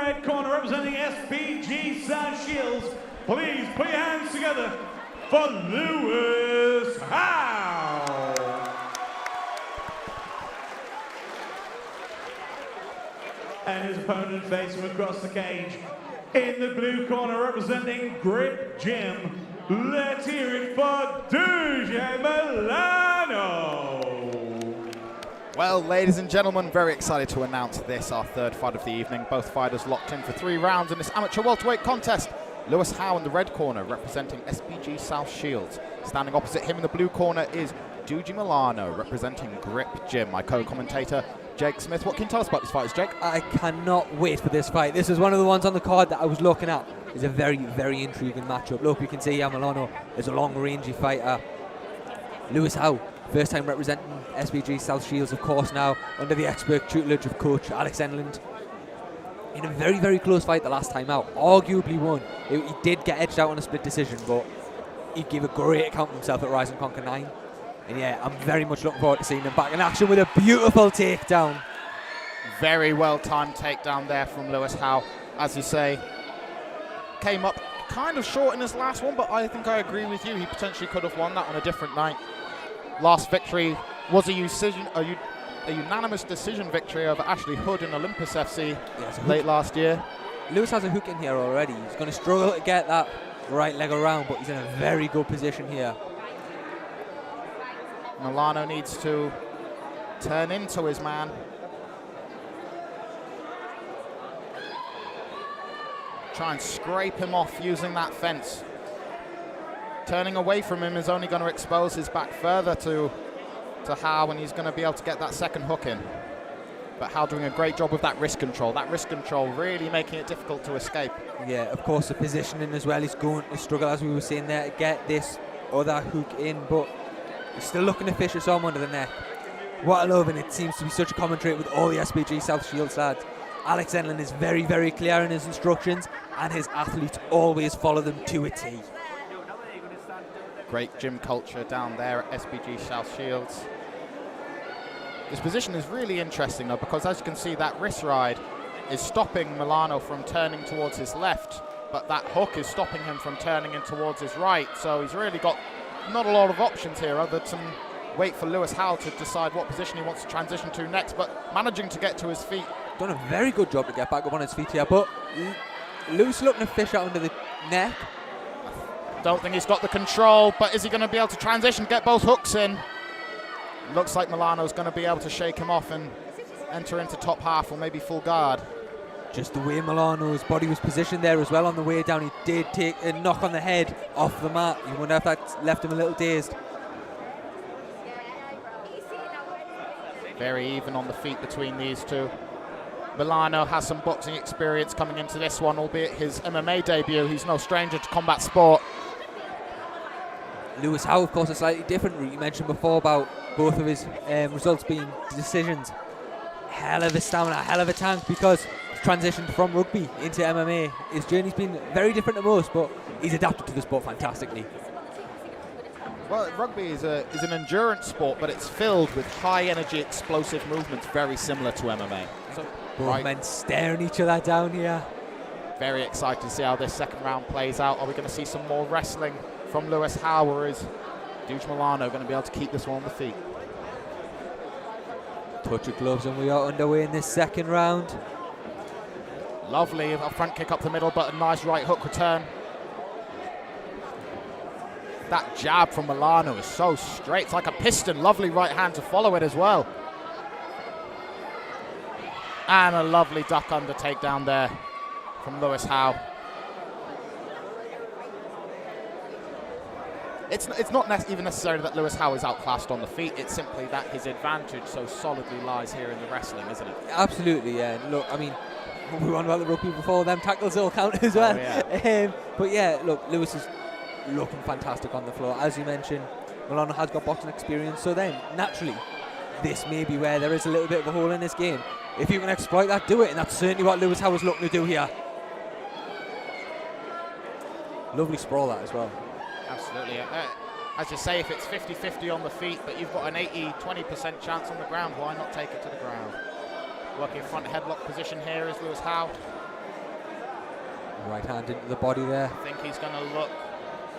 red corner representing SBG South Shields, please put your hands together for Lewis Howe. And his opponent facing him across the cage in the blue corner representing Grip Gym. Let's hear it for Duje Milano. Well, ladies and gentlemen, very excited to announce this, our third fight of the evening. Both fighters locked in for 3 rounds in this amateur welterweight contest. Lewis Howe in the red corner, representing SBG South Shields. Standing opposite him in the blue corner is Duje Milano, representing Grip Gym. My co-commentator, Jake Smith. What can you tell us about these fighters, Jake? I cannot wait for this fight. This is one of the ones on the card that I was looking at. It's a very, very intriguing matchup. Look, you can see Milano is a long-rangey fighter. Lewis Howe, first time representing SBG South Shields, of course, now under the expert tutelage of coach Alex Enland. In a very, very close fight the last time out, arguably won. He did get edged out on a split decision, but he gave a great account of himself at Rise and Conquer 9. And yeah, I'm very much looking forward to seeing him back in action with a beautiful takedown. Very well-timed takedown there from Lewis Howe. As you say, came up kind of short in his last one, but I think I agree with you. He potentially could have won that on a different night. Last victory was a unanimous decision victory over Ashley Hood in Olympus FC late last year. Lewis has a hook in here already. He's going to struggle to get that right leg around, but he's in a very good position here. Milano needs to turn into his man. Try and scrape him off using that fence. Turning away from him is only going to expose his back further to Howe, and he's going to be able to get that second hook in. But Howe doing a great job with that wrist control. That wrist control really making it difficult to escape. Yeah, of course, the positioning as well. He's going to struggle, as we were saying there, to get this other hook in, but he's still looking to fish his arm under the neck. What I love, and it seems to be such a common trait with all the SBG South Shields lads, Alex Enland is very, very clear in his instructions, and his athletes always follow them to a T. Great gym culture down there at SBG South Shields. This position is really interesting though, because as you can see, that wrist ride is stopping Milano from turning towards his left, but that hook is stopping him from turning in towards his right. So he's really got not a lot of options here other than wait for Lewis Howe to decide what position he wants to transition to next, but managing to get to his feet. Done a very good job to get back up on his feet here, but Lewis looking to fish out under the neck. Don't think he's got the control, but is he going to be able to transition, get both hooks in? Looks like Milano's going to be able to shake him off and enter into top half or maybe full guard. Just the way Milano's body was positioned there as well on the way down, he did take a knock on the head off the mat. You wonder if that left him a little dazed. Very even on the feet between these two. Milano has some boxing experience coming into this one, albeit his MMA debut. He's no stranger to combat sport. Lewis Howe, of course, a slightly different route. You mentioned before about both of his results being decisions. Hell of a stamina, hell of a tank, because he's transitioned from rugby into MMA. His journey's been very different to most, but he's adapted to the sport fantastically. Well, rugby is an endurance sport, but it's filled with high-energy, explosive movements, very similar to MMA. So, both men staring each other down here. Very excited to see how this second round plays out. Are we going to see some more wrestling from Lewis Howe, or is Duje Milano going to be able to keep this one on the feet? Touch of gloves and we are underway in this second round. Lovely, a front kick up the middle, but a nice right hook return. That jab from Milano is so straight. It's like a piston. Lovely right hand to follow it as well. And a lovely duck under takedown there from Lewis Howe. It's not even necessarily that Lewis Howe is outclassed on the feet. It's simply that his advantage so solidly lies here in the wrestling, isn't it? Absolutely, yeah. Look, I mean, we won about the rugby before. Them tackles all count as well. Oh, yeah. But yeah, look, Lewis is looking fantastic on the floor. As you mentioned, Milano has got boxing experience, so then naturally this may be where there is a little bit of a hole in this game. If you can exploit that, do it, and that's certainly what Lewis Howe was looking to do here. Lovely sprawl that as well. Absolutely. As you say, if it's 50-50 on the feet, but you've got an 80-20% chance on the ground, why not take it to the ground? Working front headlock position here is Lewis Howe. Right hand into the body there. I think he's going to look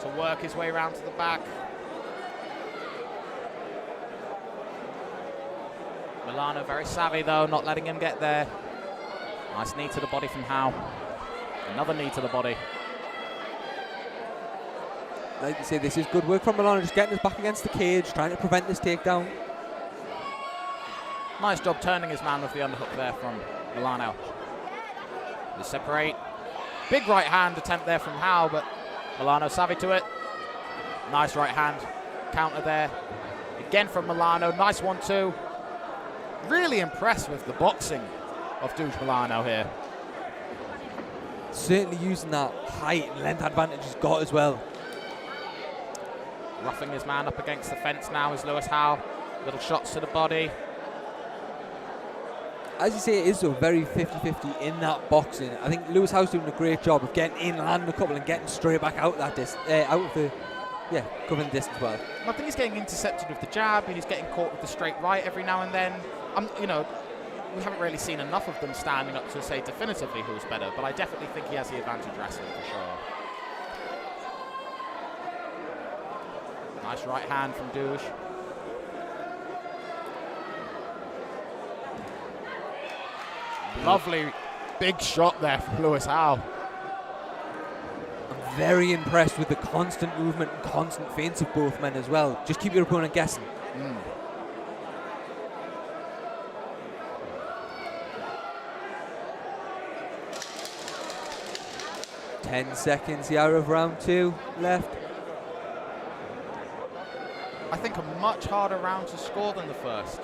to work his way around to the back. Milano very savvy though, not letting him get there. Nice knee to the body from Howe. Another knee to the body. Like you say, this is good work from Milano, just getting his back against the cage, trying to prevent this takedown. Nice job turning his man with the underhook there from Milano. They separate. Big right hand attempt there from Howe, but Milano savvy to it. Nice right hand counter there. Again from Milano, nice 1-2. Really impressed with the boxing of Duje Milano here. Certainly using that height and length advantage he's got as well. Roughing his man up against the fence now is Lewis Howe. Little shots to the body. As you say, it is so very 50-50 in that boxing. I think Lewis Howe's doing a great job of getting in, landing a couple, and getting straight back out that out of the, covering the distance well. I think he's getting intercepted with the jab, and he's getting caught with the straight right every now and then. We haven't really seen enough of them standing up to say definitively who's better, but I definitely think he has the advantage wrestling for sure. Nice right hand from Duje. Lovely big shot there from Lewis Howe. I'm very impressed with the constant movement and constant feints of both men as well. Just keep your opponent guessing. 10 seconds here of round 2 left. I think a much harder round to score than the first.